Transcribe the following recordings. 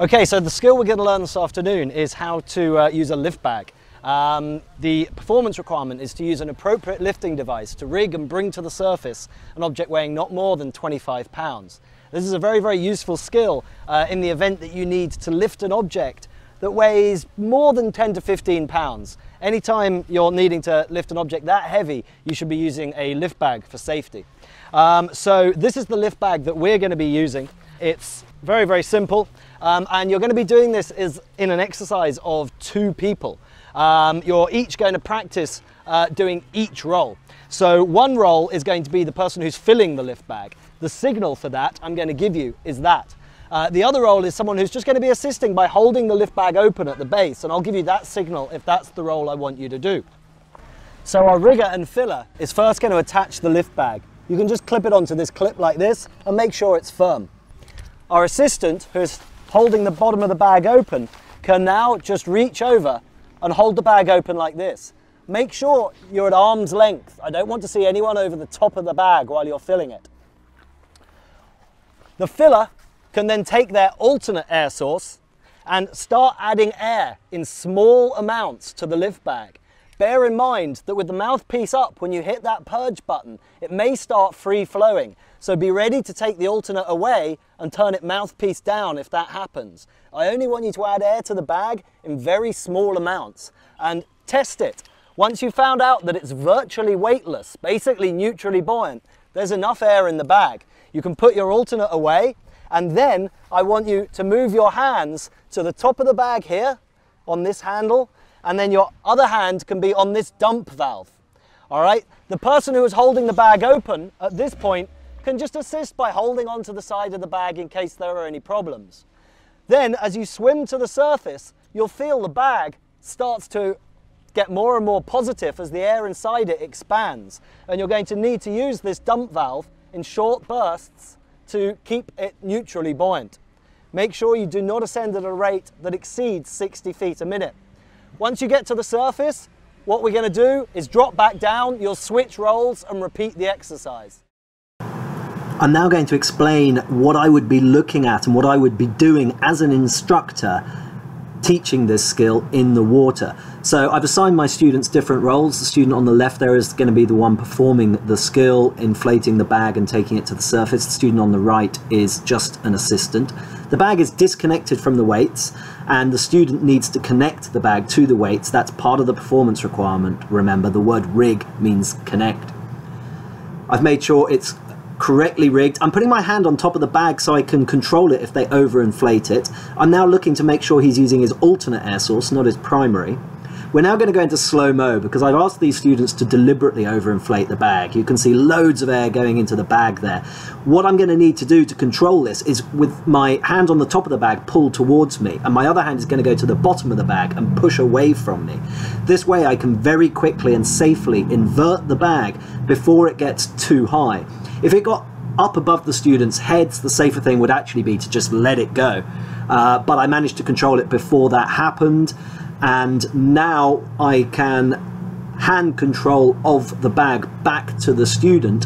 Okay, so the skill we're going to learn this afternoon is how to use a lift bag. The performance requirement is to use an appropriate lifting device to rig and bring to the surface an object weighing not more than 25 pounds. This is a very, very useful skill in the event that you need to lift an object that weighs more than 10 to 15 pounds. Anytime you're needing to lift an object that heavy, you should be using a lift bag for safety. So this is the lift bag that we're going to be using. It's very, very simple, and you're going to be doing this in an exercise of 2 people. You're each going to practice doing each role. So one role is going to be the person who's filling the lift bag. The signal for that I'm going to give you is that. The other role is someone who's just going to be assisting by holding the lift bag open at the base, and I'll give you that signal if that's the role I want you to do. So our rigger and filler is first going to attach the lift bag. You can just clip it onto this clip like this and make sure it's firm. Our assistant, who's holding the bottom of the bag open, can now just reach over and hold the bag open like this. Make sure you're at arm's length. I don't want to see anyone over the top of the bag while you're filling it. The filler can then take their alternate air source and start adding air in small amounts to the lift bag. Bear in mind that with the mouthpiece up, when you hit that purge button, it may start free flowing. So be ready to take the alternate away and turn it mouthpiece down if that happens. I only want you to add air to the bag in very small amounts and test it. Once you've found out that it's virtually weightless, basically neutrally buoyant, there's enough air in the bag. You can put your alternate away, and then I want you to move your hands to the top of the bag here on this handle, and then your other hand can be on this dump valve. All right, the person who is holding the bag open at this point can just assist by holding onto the side of the bag in case there are any problems. Then as you swim to the surface, you'll feel the bag starts to get more and more positive as the air inside it expands, and you're going to need to use this dump valve in short bursts to keep it neutrally buoyant. Make sure you do not ascend at a rate that exceeds 60 feet a minute. Once you get to the surface, what we're going to do is drop back down, you'll switch roles and repeat the exercise. I'm now going to explain what I would be looking at and what I would be doing as an instructor teaching this skill in the water. So I've assigned my students different roles. The student on the left there is going to be the one performing the skill, inflating the bag and taking it to the surface. The student on the right is just an assistant. The bag is disconnected from the weights, and the student needs to connect the bag to the weights. That's part of the performance requirement. Remember, the word rig means connect. I've made sure it's correctly rigged. I'm putting my hand on top of the bag so I can control it if they overinflate it. I'm now looking to make sure he's using his alternate air source, not his primary. We're now going to go into slow-mo because I've asked these students to deliberately overinflate the bag. You can see loads of air going into the bag there. What I'm going to need to do to control this is with my hand on the top of the bag pulled towards me, and my other hand is going to go to the bottom of the bag and push away from me. This way I can very quickly and safely invert the bag before it gets too high. If it got up above the students' heads, the safer thing would actually be to just let it go. But I managed to control it before that happened, and now I can hand control of the bag back to the student.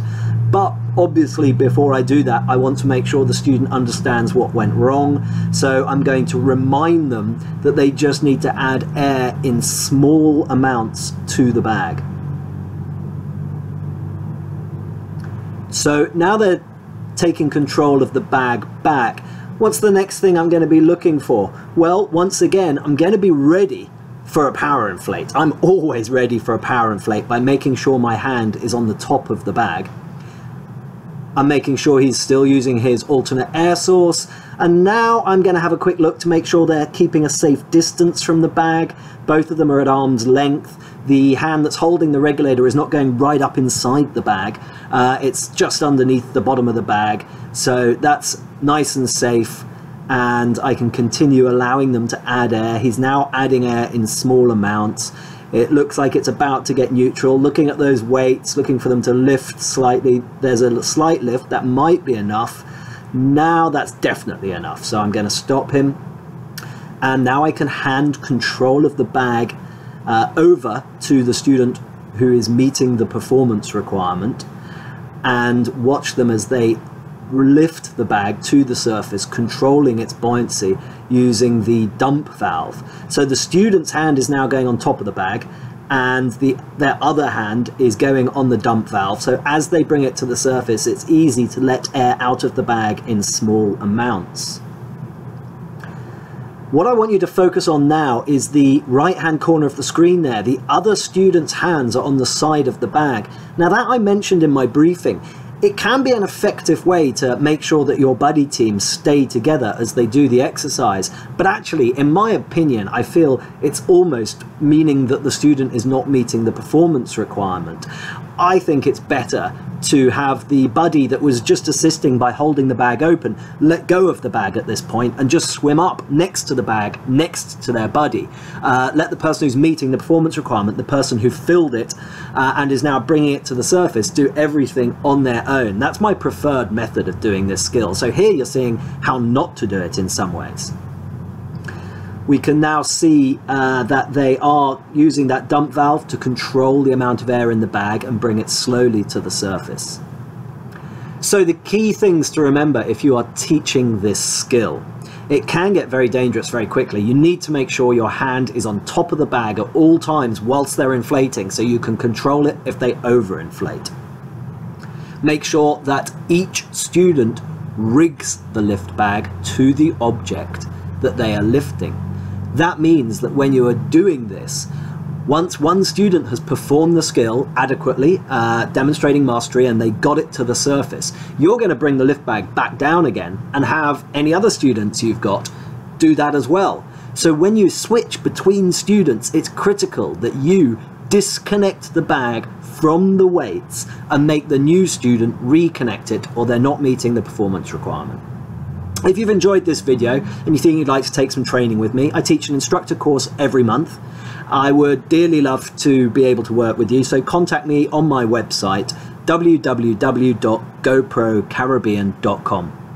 But obviously before I do that, I want to make sure the student understands what went wrong. So I'm going to remind them that they just need to add air in small amounts to the bag. So now they're taking control of the bag back. What's the next thing I'm going to be looking for? Well, once again, I'm going to be ready for a power inflate. I'm always ready for a power inflate by making sure my hand is on the top of the bag. I'm making sure he's still using his alternate air source, and now I'm going to have a quick look to make sure they're keeping a safe distance from the bag. Both of them are at arm's length. The hand that's holding the regulator is not going right up inside the bag. It's just underneath the bottom of the bag, so that's nice and safe, and I can continue allowing them to add air. He's now adding air in small amounts. It looks like it's about to get neutral. Looking at those weights, looking for them to lift slightly. There's a slight lift. That might be enough. Now that's definitely enough. So I'm going to stop him. And now I can hand control of the bag over to the student who is meeting the performance requirement and watch them as they lift the bag to the surface, controlling its buoyancy using the dump valve. So the student's hand is now going on top of the bag, and their other hand is going on the dump valve. So as they bring it to the surface, it's easy to let air out of the bag in small amounts. What I want you to focus on now is the right-hand corner of the screen there. The other student's hands are on the side of the bag. Now, that I mentioned in my briefing. It can be an effective way to make sure that your buddy teams stay together as they do the exercise. But actually, in my opinion, I feel it's almost meaning that the student is not meeting the performance requirement. I think it's better to have the buddy that was just assisting by holding the bag open let go of the bag at this point and just swim up next to the bag, next to their buddy. Let the person who's meeting the performance requirement, the person who filled it and is now bringing it to the surface, do everything on their own. That's my preferred method of doing this skill. So here you're seeing how not to do it in some ways. We can now see that they are using that dump valve to control the amount of air in the bag and bring it slowly to the surface. So the key things to remember if you are teaching this skill: it can get very dangerous very quickly. You need to make sure your hand is on top of the bag at all times whilst they're inflating, so you can control it if they overinflate. Make sure that each student rigs the lift bag to the object that they are lifting. That means that when you are doing this, once one student has performed the skill adequately, demonstrating mastery, and they got it to the surface, you're going to bring the lift bag back down again and have any other students you've got do that as well. So when you switch between students, it's critical that you disconnect the bag from the weights and make the new student reconnect it, or they're not meeting the performance requirement. If you've enjoyed this video and you think you'd like to take some training with me, I teach an instructor course every month. I would dearly love to be able to work with you, so contact me on my website, www.goprocaribbean.com.